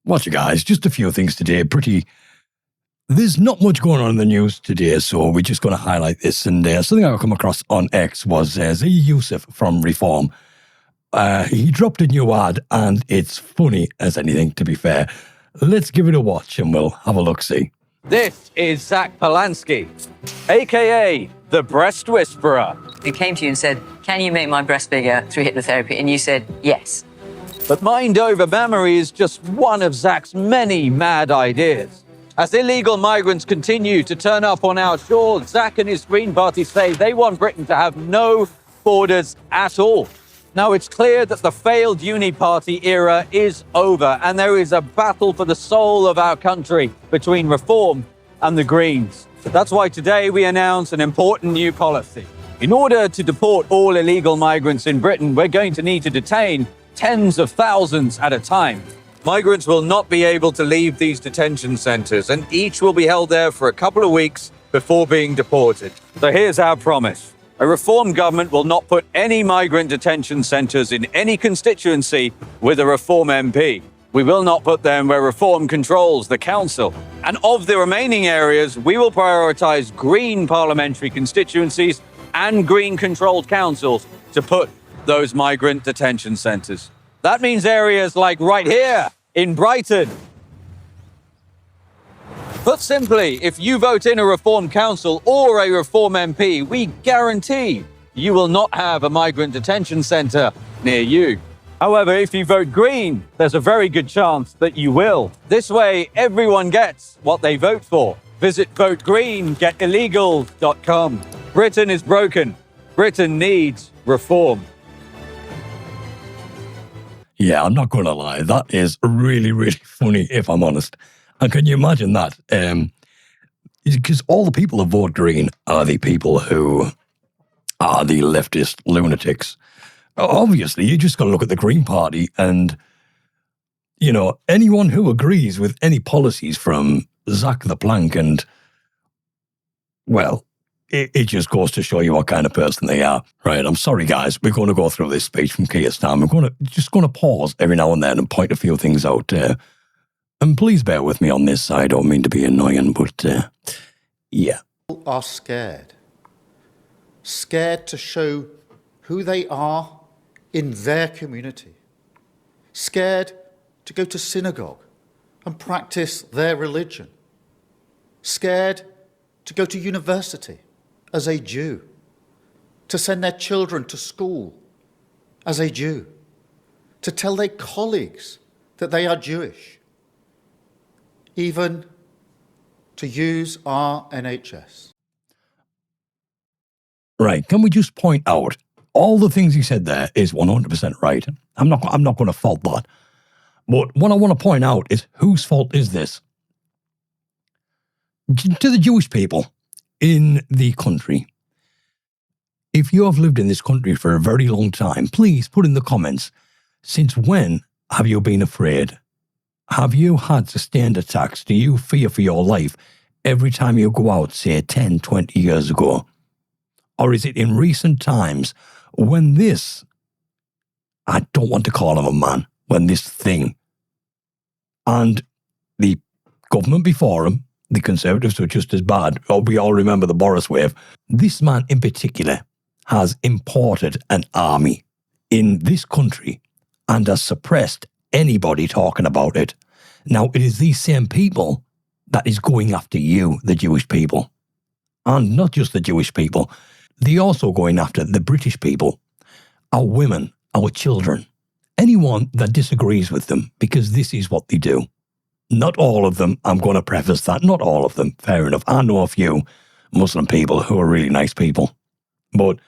Watch you guys, just a few things today. There's not much going on in the news today, so we're just going to highlight this. And something I come across on X was Zee Youssef from Reform. He dropped a new ad, and it's funny as anything, to be fair. Let's give it a watch, and we'll have a look-see. This is Zach Polanski, a.k.a. the Breast Whisperer. Who came to you and said, can you make my breast bigger through hypnotherapy? And you said, yes. But mind over memory is just one of Zach's many mad ideas. As illegal migrants continue to turn up on our shores, Zach and his Green Party say they want Britain to have no borders at all. Now, it's clear that the failed Uni-Party era is over, and there is a battle for the soul of our country between Reform and the Greens. That's why today we announce an important new policy. In order to deport all illegal migrants in Britain, we're going to need to detain tens of thousands at a time. Migrants will not be able to leave these detention centres, and each will be held there for a couple of weeks before being deported. So here's our promise. A Reform government will not put any migrant detention centres in any constituency with a Reform MP. We will not put them where Reform controls the council. And of the remaining areas, we will prioritise Green parliamentary constituencies and Green-controlled councils to put those migrant detention centres. That means areas like right here in Brighton. Put simply, if you vote in a Reform council or a Reform MP, we guarantee you will not have a migrant detention centre near you. However, if you vote Green, there's a very good chance that you will. This way, everyone gets what they vote for. Visit votegreengetilegal.com. Britain is broken. Britain needs reform. Yeah, I'm not going to lie. That is really, really funny, if I'm honest. And can you imagine that? Because all the people who vote Green are the people who are the leftist lunatics. Obviously, you just got to look at the Green Party and, you know, anyone who agrees with any policies from Zach the Plank and, well, it just goes to show you what kind of person they are. Right, I'm sorry, guys. We're going to go through this speech from Keir Starmer. We're just going to pause every now and then and point a few things out. And please bear with me on this. I don't mean to be annoying, but yeah. People are scared. Scared to show who they are in their community. Scared to go to synagogue and practice their religion. Scared to go to university as a Jew, to send their children to school as a Jew, to tell their colleagues that they are Jewish, even to use our NHS. Right, can we just point out, all the things he said there is 100% right. I'm not going to fault that. But what I want to point out is, whose fault is this? To the Jewish people in the country. If you have lived in this country for a very long time, please put in the comments, since when have you been afraid? Have you had sustained attacks? Do you fear for your life every time you go out, say 10, 20 years ago? Or is it in recent times when this, I don't want to call him a man, when this thing, and the government before him, the Conservatives were just as bad. We all remember the Boris wave. This man in particular has imported an army in this country and has suppressed anybody talking about it. Now, it is these same people that is going after you, the Jewish people. And not just the Jewish people. They're also going after the British people, our women, our children, anyone that disagrees with them, because this is what they do. Not all of them, I'm going to preface that, not all of them, fair enough. I know a few Muslim people who are really nice people. But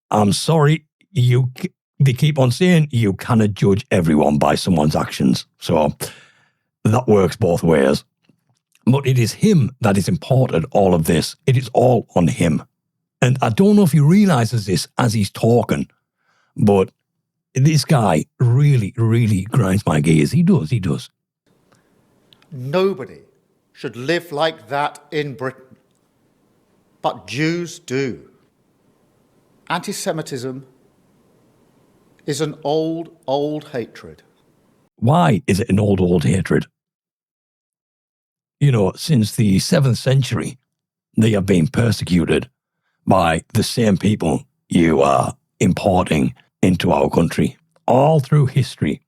I'm sorry, they keep on saying you cannot judge everyone by someone's actions. So that works both ways. But it is him that has imported all of this. It is all on him. And I don't know if he realises this as he's talking, but this guy really, really grinds my gears. He does. Nobody should live like that in Britain. But Jews do. Anti-Semitism is an old hatred. Why is it an old hatred? You know, since the 7th century, they have been persecuted by the same people you are importing into our country. All through history.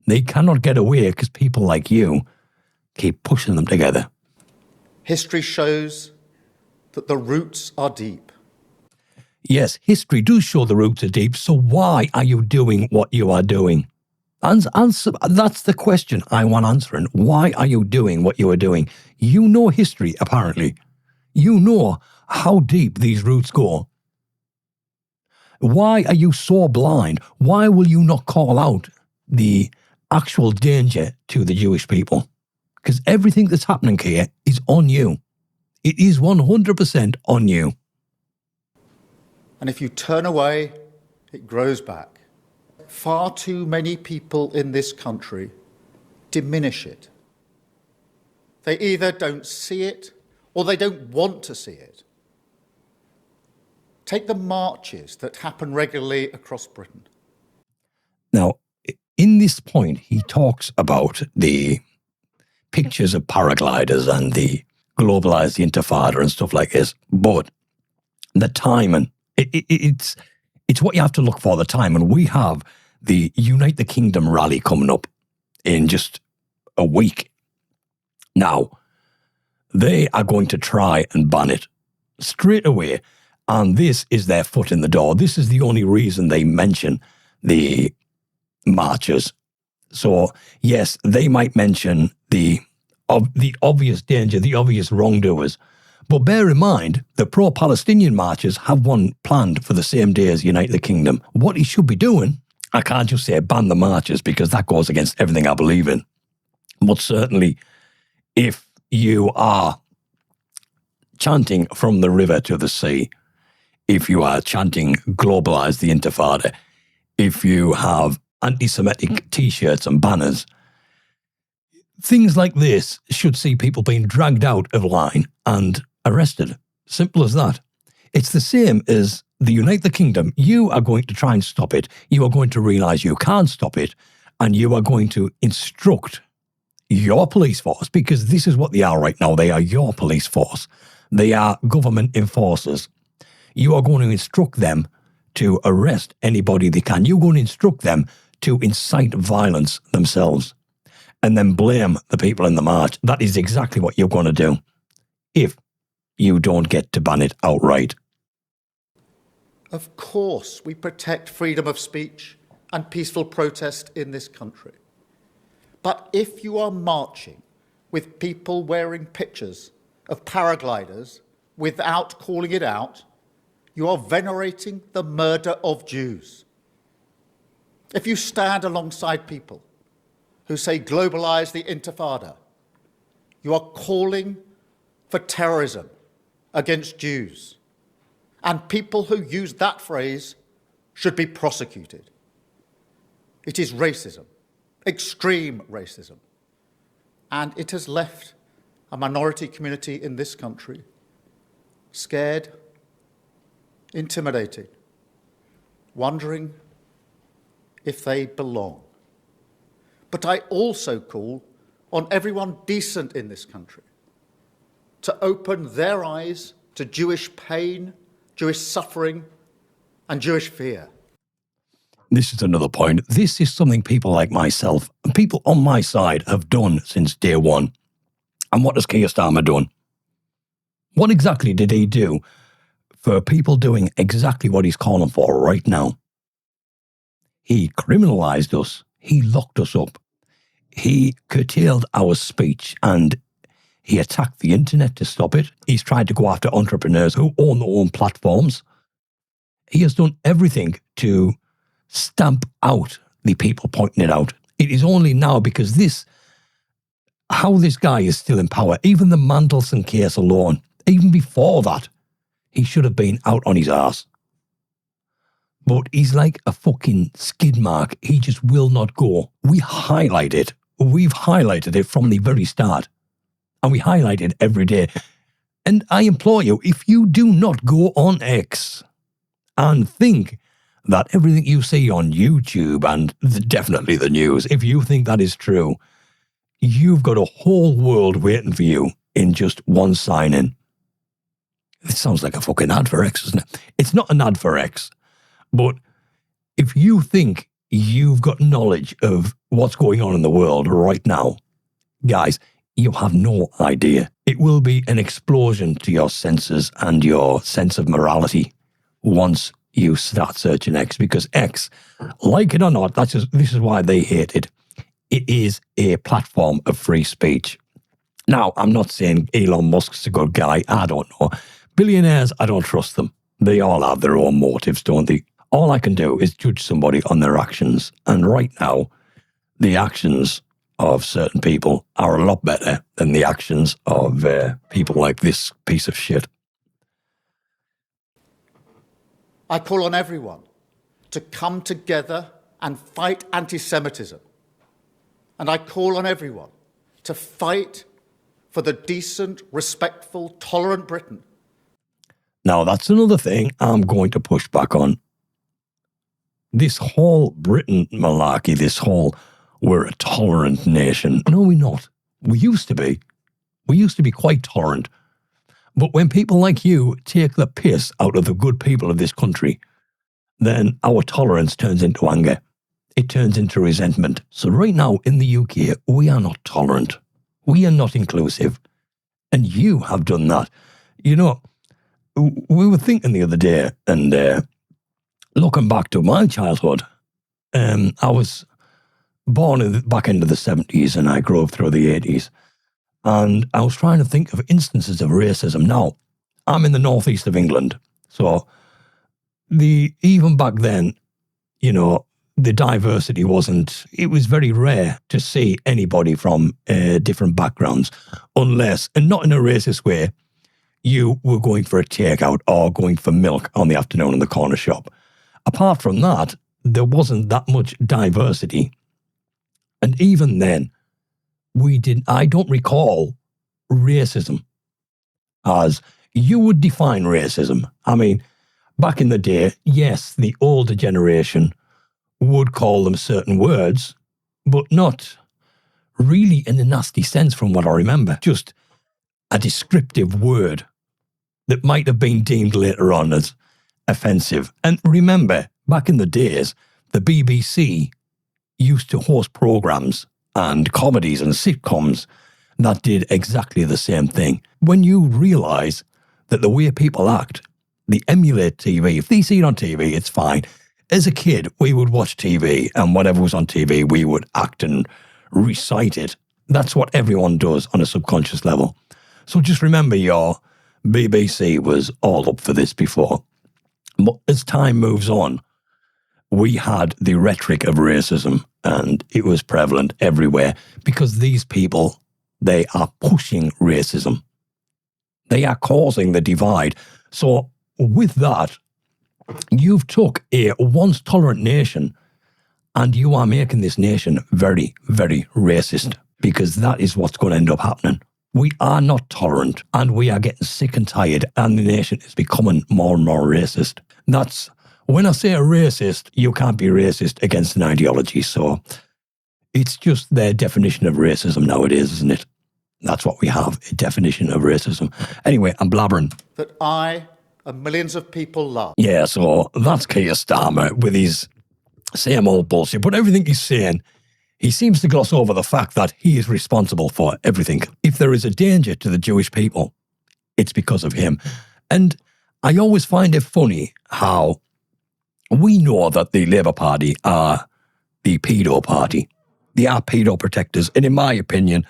They cannot get away because people like you keep pushing them together. History shows that the roots are deep. Yes, history does show the roots are deep, so why are you doing what you are doing? Answer, that's the question I want answering. Why are you doing what you are doing? You know history, apparently. You know how deep these roots go. Why are you so blind? Why will you not call out the actual danger to the Jewish people? Because everything that's happening here is on you. It is 100% on you. And if you turn away, it grows back. Far too many people in this country diminish it. They either don't see it or they don't want to see it. Take the marches that happen regularly across Britain. Now, in this point, he talks about the pictures of paragliders and the globalized intifada and stuff like this. But the timing, it's what you have to look for, the time. And we have the Unite the Kingdom rally coming up in just a week. Now, they are going to try and ban it straight away. And this is their foot in the door. This is the only reason they mention the marchers. So, yes, they might mention the obvious danger, the obvious wrongdoers. But bear in mind, the pro-Palestinian marchers have one planned for the same day as Unite the Kingdom. What he should be doing, I can't just say ban the marchers because that goes against everything I believe in. But certainly, if you are chanting from the river to the sea, if you are chanting globalize the intifada, if you have anti-Semitic t-shirts and banners, things like this should see people being dragged out of line and arrested. Simple as that. It's the same as the Unite the Kingdom. You are going to try and stop it. You are going to realise you can't stop it. And you are going to instruct your police force, because this is what they are right now. They are your police force. They are government enforcers. You are going to instruct them to arrest anybody they can. You're going to instruct them to incite violence themselves and then blame the people in the march. That is exactly what you're going to do if you don't get to ban it outright. Of course, we protect freedom of speech and peaceful protest in this country. But if you are marching with people wearing pictures of paragliders without calling it out, you are venerating the murder of Jews. If you stand alongside people who say globalize the intifada, you are calling for terrorism against Jews. And people who use that phrase should be prosecuted. It is racism, extreme racism. And it has left a minority community in this country scared, intimidated, wondering if they belong. But I also call on everyone decent in this country to open their eyes to Jewish pain, Jewish suffering, and Jewish fear. This is another point. This is something people like myself and people on my side have done since day one. And what has Keir Starmer done? What exactly did he do for people doing exactly what he's calling for right now? He criminalised us. He locked us up. He curtailed our speech and he attacked the internet to stop it. He's tried to go after entrepreneurs who own their own platforms. He has done everything to stamp out the people pointing it out. It is only now because how this guy is still in power. Even the Mandelson case alone, even before that, he should have been out on his arse. But he's like a fucking skid mark. He just will not go. We highlight it. We've highlighted it from the very start. And we highlight it every day. And I implore you, if you do not go on X and think that everything you see on YouTube and definitely the news, if you think that is true, you've got a whole world waiting for you in just one sign-in. It sounds like a fucking ad for X, doesn't it? It's not an ad for X, but if you think you've got knowledge of what's going on in the world right now, guys, you have no idea. It will be an explosion to your senses and your sense of morality once you start searching X, because X, like it or not, this is why they hate it. It is a platform of free speech. Now, I'm not saying Elon Musk's a good guy. I don't know. Billionaires, I don't trust them. They all have their own motives, don't they? All I can do is judge somebody on their actions. And right now, the actions of certain people are a lot better than the actions of people like this piece of shit. I call on everyone to come together and fight anti-Semitism. And I call on everyone to fight for the decent, respectful, tolerant Britain. Now, that's another thing I'm going to push back on. This whole Britain malarkey, this whole we're a tolerant nation. No, we're not. We used to be. We used to be quite tolerant. But when people like you take the piss out of the good people of this country, then our tolerance turns into anger. It turns into resentment. So right now in the UK, we are not tolerant. We are not inclusive. And you have done that. You know, we were thinking the other day, and looking back to my childhood, I was born in the back end of the 70s and I grew up through the 80s. And I was trying to think of instances of racism. Now, I'm in the northeast of England. So even back then, you know, the diversity it was very rare to see anybody from different backgrounds, unless, and not in a racist way, you were going for a takeout or going for milk on the afternoon in the corner shop. Apart from that, there wasn't that much diversity. And even then, I don't recall racism as you would define racism. I mean, back in the day, yes, the older generation would call them certain words, but not really in a nasty sense from what I remember. Just a descriptive word that might have been deemed later on as offensive. And remember, back in the days, the BBC used to host programs and comedies and sitcoms that did exactly the same thing. When you realise that the way people act, they emulate TV. If they see it on TV, it's fine. As a kid, we would watch TV, and whatever was on TV, we would act and recite it. That's what everyone does on a subconscious level. So just remember, your BBC was all up for this before. But as time moves on, we had the rhetoric of racism, and it was prevalent everywhere because these people, they are pushing racism. They are causing the divide. So with that, you've took a once tolerant nation and you are making this nation very, very racist, because that is what's going to end up happening. We are not tolerant and we are getting sick and tired, and the nation is becoming more and more racist. That's when I say a racist, you can't be racist against an ideology. So it's just their definition of racism nowadays, isn't it? That's what we have, a definition of racism. Anyway, I'm blabbering. That I and millions of people love. Yeah, so that's Keir Starmer with his same old bullshit. But everything he's saying, he seems to gloss over the fact that he is responsible for everything. If there is a danger to the Jewish people, it's because of him. And I always find it funny how we know that the Labour Party are the pedo party. They are pedo protectors. And in my opinion,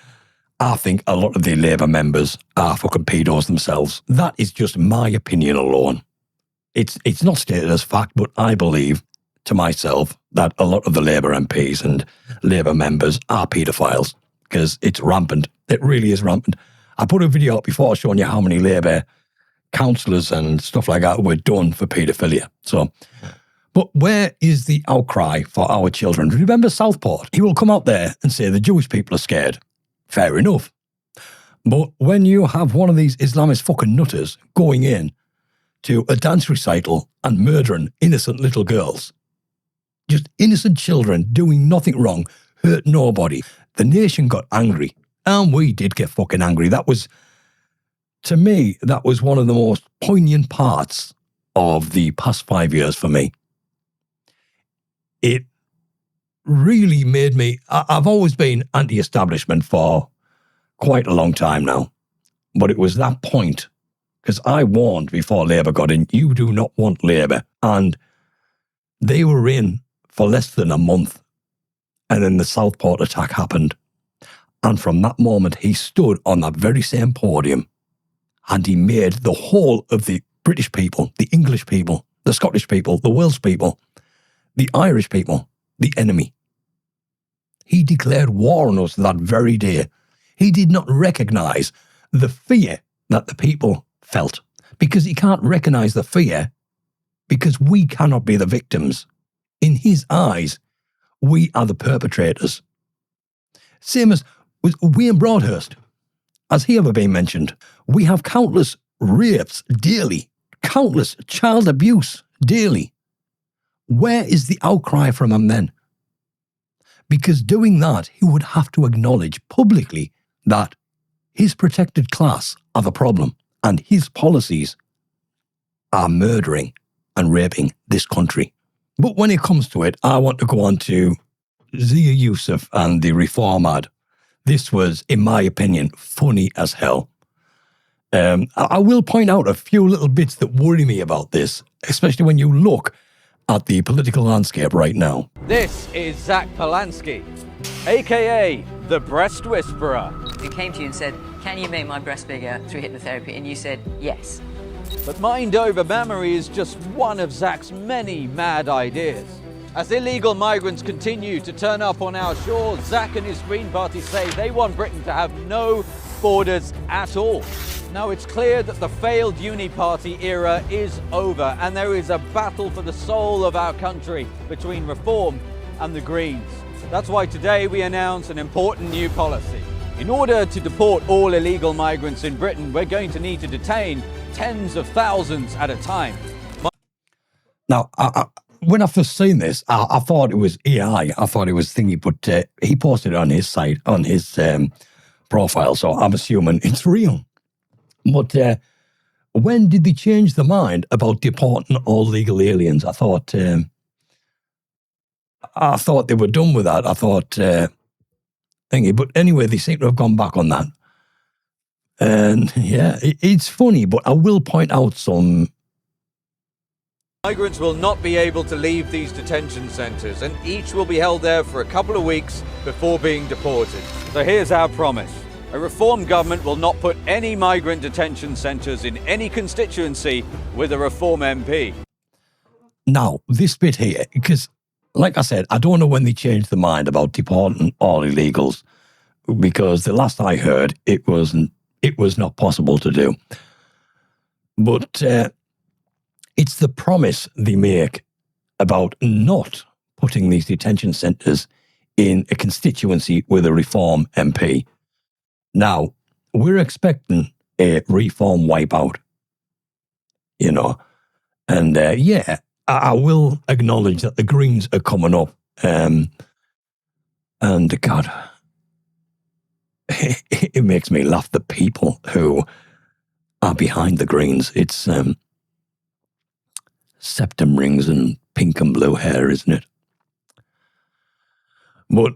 I think a lot of the Labour members are fucking pedos themselves. That is just my opinion alone. It's not stated as fact, but I believe to myself that a lot of the Labour MPs and Labour members are paedophiles, because it's rampant. It really is rampant. I put a video up before showing you how many Labour councillors and stuff like that were done for paedophilia. So, but where is the outcry for our children? Remember Southport? He will come out there and say the Jewish people are scared. Fair enough. But when you have one of these Islamist fucking nutters going in to a dance recital and murdering innocent little girls. Just innocent children doing nothing wrong, hurt nobody. The nation got angry, and we did get fucking angry. That was, to me, that was one of the most poignant parts of the past 5 years for me. It really made me, I've always been anti-establishment for quite a long time now, but it was that point, because I warned before Labour got in, you do not want Labour, and they were in for less than a month, and then the Southport attack happened, and from that moment he stood on that very same podium and he made the whole of the British people, the English people, the Scottish people, the Welsh people, the Irish people, the enemy. He declared war on us that very day. He did not recognise the fear that the people felt, because he can't recognise the fear because we cannot be the victims. In his eyes, we are the perpetrators. Same as with Wayne Broadhurst. Has he ever been mentioned? We have countless rapes daily, countless child abuse daily. Where is the outcry from him then? Because doing that, he would have to acknowledge publicly that his protected class are the problem and his policies are murdering and raping this country. But when it comes to it, I want to go on to Zia Yusuf and the Reform ad. This was, in my opinion, funny as hell. I will point out a few little bits that worry me about this, especially when you look at the political landscape right now. This is Zach Polanski, aka the Breast Whisperer. Who came to you and said, can you make my breast bigger through hypnotherapy? And you said, yes. But mind over mammary is just one of Zach's many mad ideas. As illegal migrants continue to turn up on our shores, Zach and his Green Party say they want Britain to have no borders at all. Now it's clear that the failed Uni-Party era is over and there is a battle for the soul of our country between Reform and the Greens. That's why today we announce an important new policy. In order to deport all illegal migrants in Britain, we're going to need to detain tens of thousands at a time. Now, when I first seen this, I thought it was AI. I thought it was thingy, but he posted it on his site, on his profile, so I'm assuming it's real. But when did they change their mind about deporting all legal aliens? I thought they were done with that. I thought thingy, but anyway, they seem to have gone back on that. And yeah, it's funny, but I will point out some. Migrants will not be able to leave these detention centres, and each will be held there for a couple of weeks before being deported. So here's our promise. A Reform government will not put any migrant detention centres in any constituency with a Reform MP. Now, this bit here, because like I said, I don't know when they changed their mind about deporting all illegals, because the last I heard, it was not possible to do. But it's the promise they make about not putting these detention centres in a constituency with a Reform MP. Now, we're expecting a Reform wipeout, you know, and yeah, I will acknowledge that the Greens are coming up, and God, it makes me laugh, the people who are behind the Greens. It's septum rings and pink and blue hair, isn't it? But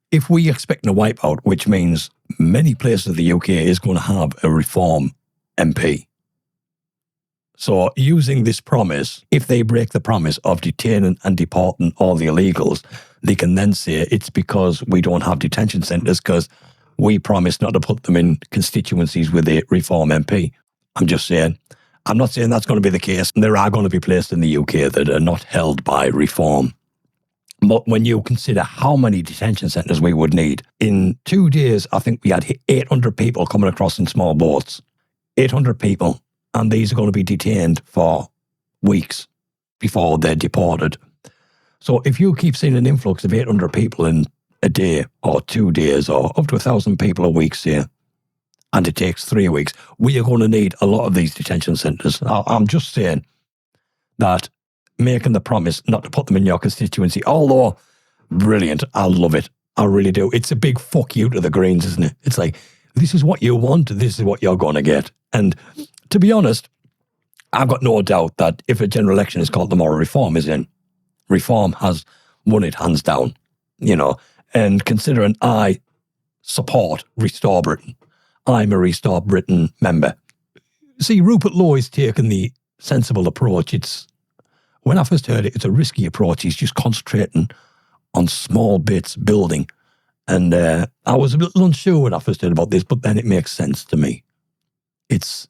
if we expect a wipeout, which means many places of the UK is going to have a Reform MP. So using this promise, if they break the promise of detaining and deporting all the illegals, they can then say it's because we don't have detention centres because we promised not to put them in constituencies with a Reform MP. I'm just saying. I'm not saying that's going to be the case. There are going to be places in the UK that are not held by Reform. But when you consider how many detention centres we would need, in 2 days, I think we had 800 people coming across in small boats. 800 people. And these are going to be detained for weeks before they're deported. So if you keep seeing an influx of 800 people in a day or 2 days or up to 1,000 people a week, say, and it takes 3 weeks, we are going to need a lot of these detention centres. I'm just saying that making the promise not to put them in your constituency, although brilliant, I love it. I really do. It's a big fuck you to the Greens, isn't it? It's like, this is what you want, this is what you're going to get. And to be honest, I've got no doubt that if a general election is called tomorrow, Reform is in. Reform has won it hands down, you know. And considering I support Restore Britain, I'm a Restore Britain member. See, Rupert Lowe is taking the sensible approach. When I first heard it, it's a risky approach. He's just concentrating on small bits, building. And I was a little unsure when I first heard about this, but then it makes sense to me. It's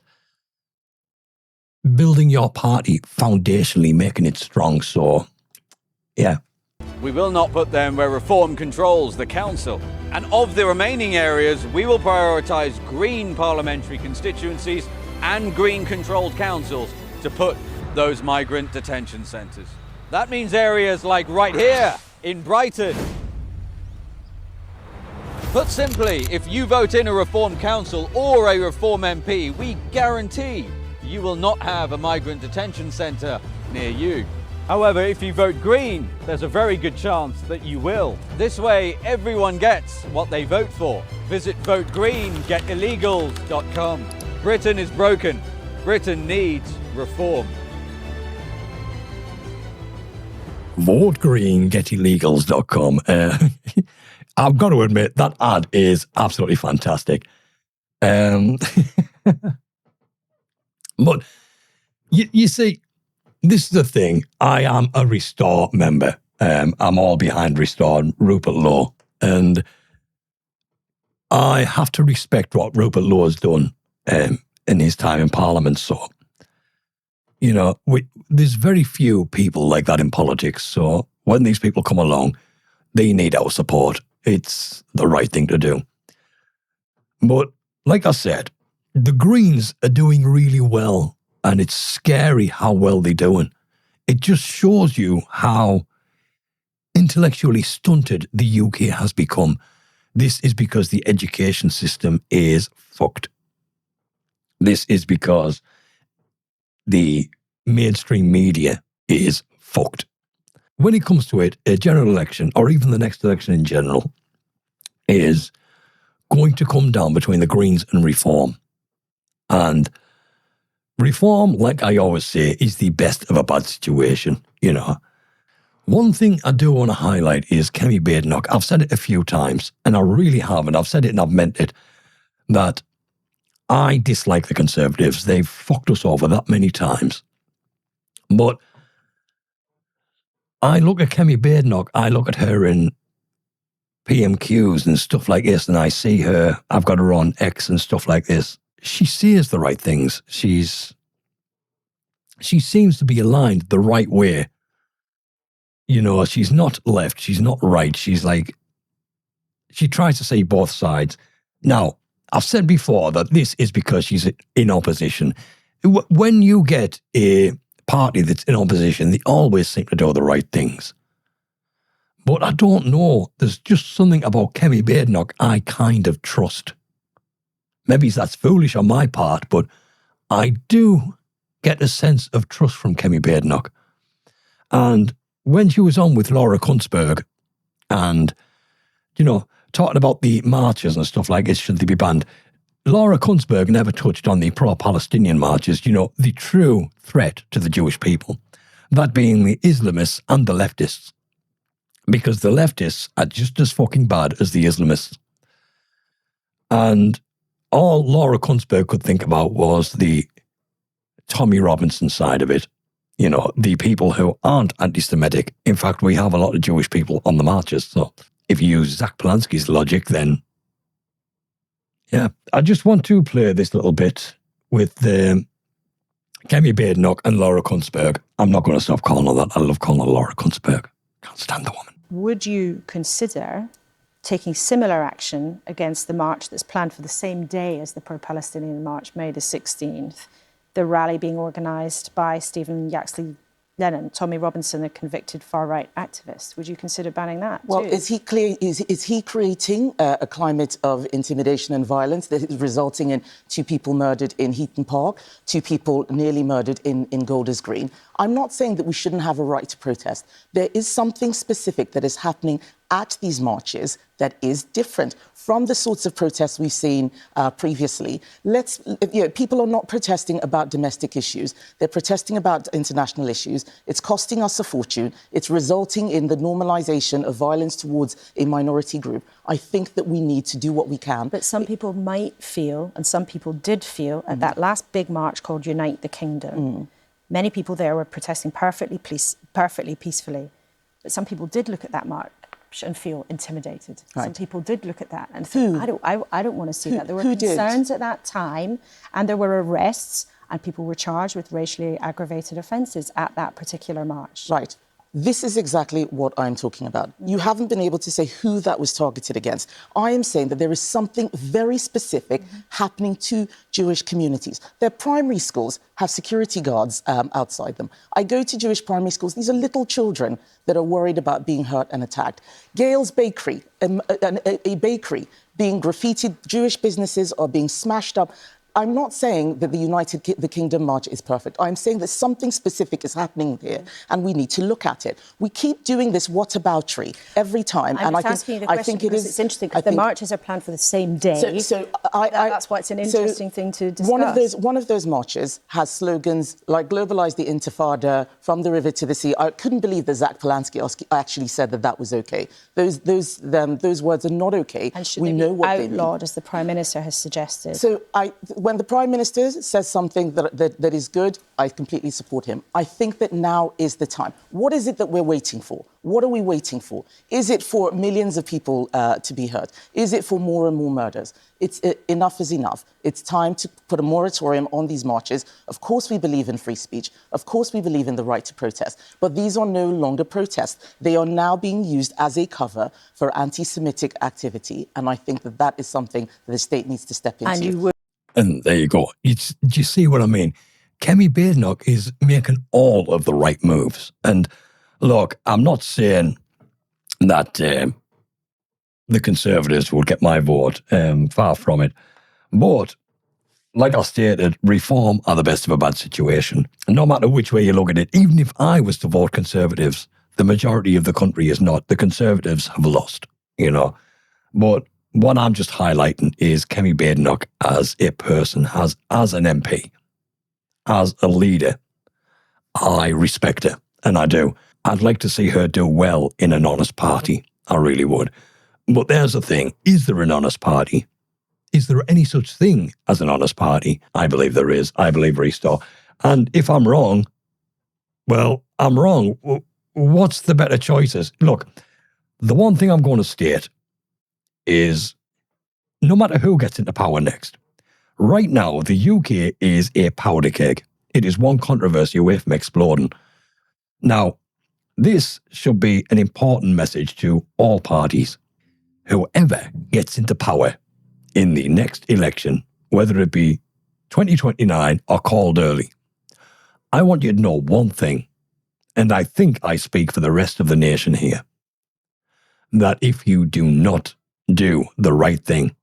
building your party foundationally, making it strong. So, yeah. We will not put them where Reform controls the council. And of the remaining areas, we will prioritise Green parliamentary constituencies and Green-controlled councils to put those migrant detention centres. That means areas like right here in Brighton. Put simply, if you vote in a Reform council or a Reform MP, we guarantee you will not have a migrant detention centre near you. However, if you vote Green, there's a very good chance that you will. This way, everyone gets what they vote for. Visit votegreen.getillegals.com. Britain is broken. Britain needs reform. VoteGreen.getillegals.com. I've got to admit, that ad is absolutely fantastic. But you see, this is the thing. I am a Restore member. I'm all behind Restore and Rupert Lowe. And I have to respect what Rupert Lowe has done in his time in Parliament. So, you know, there's very few people like that in politics. So when these people come along, they need our support. It's the right thing to do. But like I said, the Greens are doing really well. And it's scary how well they're doing. It just shows you how intellectually stunted the UK has become. This is because the education system is fucked. This is because the mainstream media is fucked. When it comes to it, a general election, or even the next election in general, is going to come down between the Greens and Reform. And Reform, like I always say, is the best of a bad situation, you know. One thing I do want to highlight is Kemi Badenoch. I've said it a few times, and I really haven't. I've said it and I've meant it, that I dislike the Conservatives. They've fucked us over that many times. But I look at Kemi Badenoch, I look at her in PMQs and stuff like this, and I see her, I've got her on X and stuff like this. She says the right things. She seems to be aligned the right way. You know, she's not left, she's not right. She's like, she tries to see both sides. Now, I've said before that this is because she's in opposition. When you get a party that's in opposition, they always seem to do the right things. But I don't know. There's just something about Kemi Badenoch I kind of trust. Maybe that's foolish on my part, but I do get a sense of trust from Kemi Badenoch. And when she was on with Laura Kunzberg and, you know, talking about the marches and stuff like this, should they be banned, Laura Kunzberg never touched on the pro-Palestinian marches, you know, the true threat to the Jewish people, that being the Islamists and the leftists. Because the leftists are just as fucking bad as the Islamists. And all Laura Kunzberg could think about was the Tommy Robinson side of it. You know, the people who aren't anti-Semitic. In fact, we have a lot of Jewish people on the marches. So if you use Zach Polanski's logic, then yeah. I just want to play this little bit with Kemi Badenoch and Laura Kunzberg. I'm not going to stop calling her that. I love calling her Laura Kunzberg. Can't stand the woman. Would you consider taking similar action against the march that's planned for the same day as the pro-Palestinian march, May the 16th, the rally being organised by Stephen Yaxley Lennon, Tommy Robinson, a convicted far-right activist. Would you consider banning that Well, too? is he creating a climate of intimidation and violence that is resulting in 2 people murdered in Heaton Park, 2 people nearly murdered in Golders Green? I'm not saying that we shouldn't have a right to protest. There is something specific that is happening at these marches that is different from the sorts of protests we've seen previously. People are not protesting about domestic issues. They're protesting about international issues. It's costing us a fortune. It's resulting in the normalization of violence towards a minority group. I think that we need to do what we can. But some people might feel, and some people did feel, at that last big march called Unite the Kingdom, many people there were protesting perfectly peacefully. But some people did look at that march and feel intimidated. Right. Some people did look at that and think, I don't want to see that. There were concerns at that time, and there were arrests, and people were charged with racially aggravated offences at that particular march. Right. This is exactly what I'm talking about. You haven't been able to say who that was targeted against. I am saying that there is something very specific happening to Jewish communities. Their primary schools have security guards outside them. I go to Jewish primary schools. These are little children that are worried about being hurt and attacked. Gale's Bakery, a bakery being graffitied, Jewish businesses are being smashed up. I'm not saying that the Kingdom March is perfect. I'm saying that something specific is happening here, and we need to look at it. We keep doing this whataboutery every time, I'm just asking you the question because it's interesting, because the marches are planned for the same day. That's why it's an interesting thing to discuss. One of those marches has slogans like "Globalize the Intifada," "From the River to the Sea." I couldn't believe that Zach Polanski actually said that was okay. Those words are not okay. And should they be outlawed, as the Prime Minister has suggested? So when the Prime Minister says something that is good, I completely support him. I think that now is the time. What is it that we're waiting for? What are we waiting for? Is it for millions of people to be hurt? Is it for more and more murders? Enough is enough. It's time to put a moratorium on these marches. Of course we believe in free speech. Of course we believe in the right to protest. But these are no longer protests. They are now being used as a cover for anti-Semitic activity. And I think that is something that the state needs to step into. And there you go. Do you see what I mean? Kemi Badenoch is making all of the right moves. And look, I'm not saying that the Conservatives will get my vote, far from it. But, like I stated, reform are the best of a bad situation. And no matter which way you look at it, even if I was to vote Conservatives, the majority of the country is not. The Conservatives have lost, But what I'm just highlighting is Kemi Badenoch as a person, as an MP, as a leader. I respect her, and I do. I'd like to see her do well in an honest party. I really would. But there's the thing. Is there an honest party? Is there any such thing as an honest party? I believe there is. I believe Restore. And if I'm wrong, well, I'm wrong. What's the better choices? Look, the one thing I'm going to state is no matter who gets into power next, right now the UK is a powder keg. It is one controversy away from exploding. Now, this should be an important message to all parties. Whoever gets into power in the next election, whether it be 2029 or called early, I want you to know one thing, and I think I speak for the rest of the nation here, that if you do not do the right thing,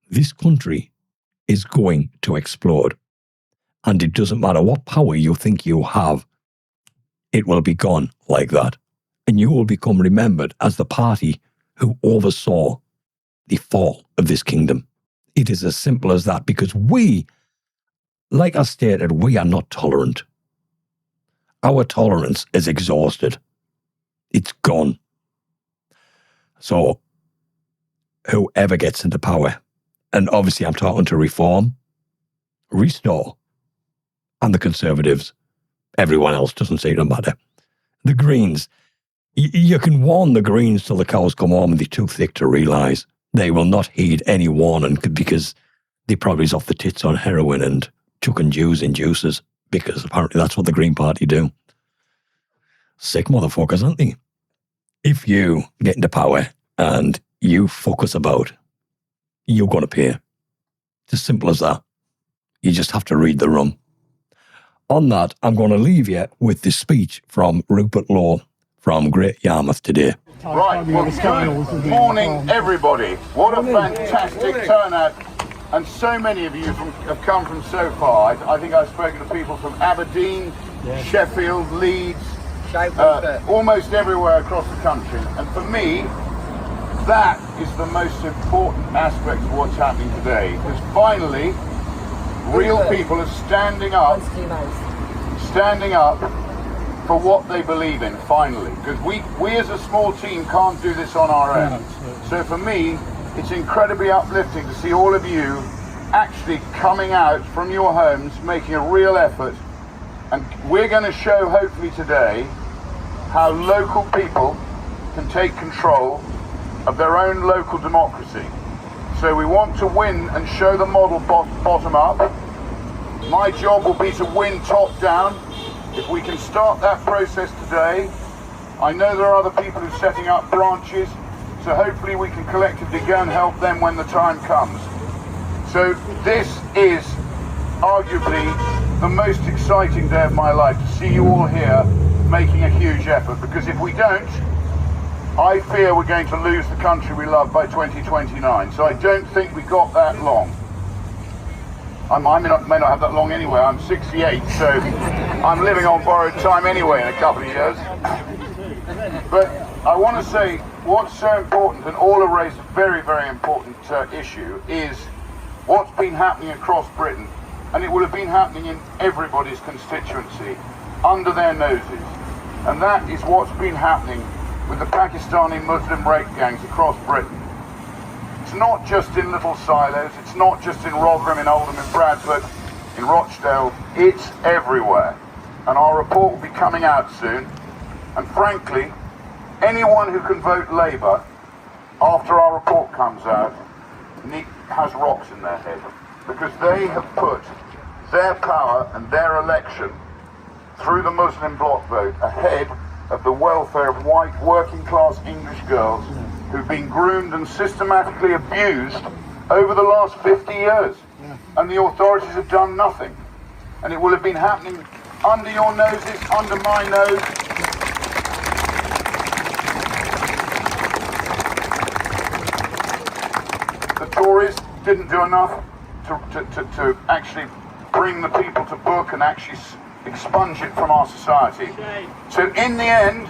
this country is going to explode. And it doesn't matter what power you think you have, it will be gone like that. And you will become remembered as the party who oversaw the fall of this kingdom. It is as simple as that, because we, like I stated, we are not tolerant. Our tolerance is exhausted. It's gone. So, whoever gets into power, and obviously I'm talking to Reform, Restore, and the Conservatives. Everyone else doesn't seem to matter. The Greens, you can warn the Greens till the cows come home and they're too thick to realise. They will not heed any warning because they probably is off the tits on heroin and chucking Jews in juices, because apparently that's what the Green Party do. Sick motherfuckers, aren't they? If you get into power and you fuck us about, you're going to pay. It's as simple as that. You just have to read the room. On that, I'm going to leave you with this speech from Rupert Law from Great Yarmouth today. Right, well, good morning, everybody. What a fantastic turnout. And so many of you have come from so far. I think I've spoken to people from Aberdeen, Sheffield, Leeds, almost everywhere across the country. And for me, that is the most important aspect of what's happening today. Because finally, real people are standing up for what they believe in, finally. Because we as a small team can't do this on our own. So for me, it's incredibly uplifting to see all of you actually coming out from your homes, making a real effort. And we're going to show, hopefully today, how local people can take control of their own local democracy. So we want to win and show the model bottom up. My job will be to win top down. If we can start that process today, I know there are other people who are setting up branches, so hopefully we can collectively go and help them when the time comes. So this is arguably the most exciting day of my life, to see you all here making a huge effort, because if we don't, I fear we're going to lose the country we love by 2029. So I don't think we got that long. I may not have that long anyway. I'm 68, so I'm living on borrowed time anyway in a couple of years. But I want to say what's so important, and all have raised a very, very important issue, is what's been happening across Britain. And it will have been happening in everybody's constituency, under their noses. And that is what's been happening with the Pakistani Muslim rape gangs across Britain. It's not just in little silos, it's not just in Rotherham, in Oldham, in Bradford, in Rochdale, it's everywhere. And our report will be coming out soon. And frankly, anyone who can vote Labour after our report comes out has rocks in their head, because they have put their power and their election through the Muslim bloc vote ahead of the welfare of white working class English girls who've been groomed and systematically abused over the last 50 years. And the authorities have done nothing. And it will have been happening under your noses, under my nose. The Tories didn't do enough to actually bring the people to book and actually expunge it from our society. So in the end,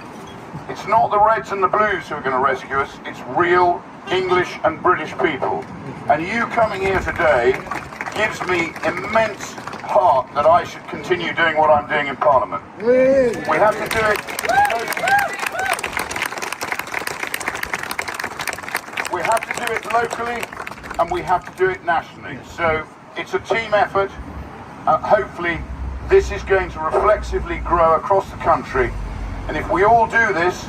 it's not the Reds and the Blues who are going to rescue us, it's real English and British people. And you coming here today gives me immense heart that I should continue doing what I'm doing in Parliament. We have to do it. We have to do it locally, and we have to do it nationally. So it's a team effort. Hopefully this is going to reflexively grow across the country. And if we all do this,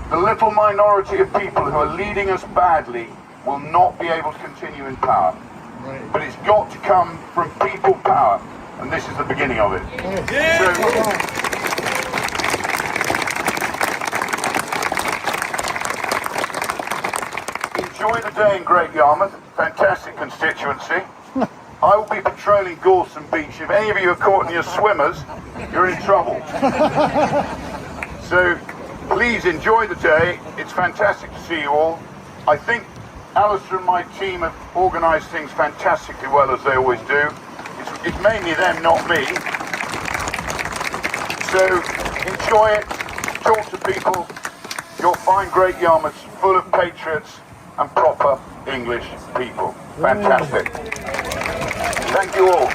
the little minority of people who are leading us badly will not be able to continue in power. But it's got to come from people power, and this is the beginning of it. So, enjoy the day in Great Yarmouth, fantastic constituency. I will be patrolling Gorson Beach. If any of you are caught in your swimmers, you're in trouble. So please enjoy the day. It's fantastic to see you all. I think Alistair and my team have organised things fantastically well, as they always do. It's mainly them, not me. So enjoy it, talk to people. You'll find Great Yarmouth full of patriots and proper English people. Fantastic. Thank you all.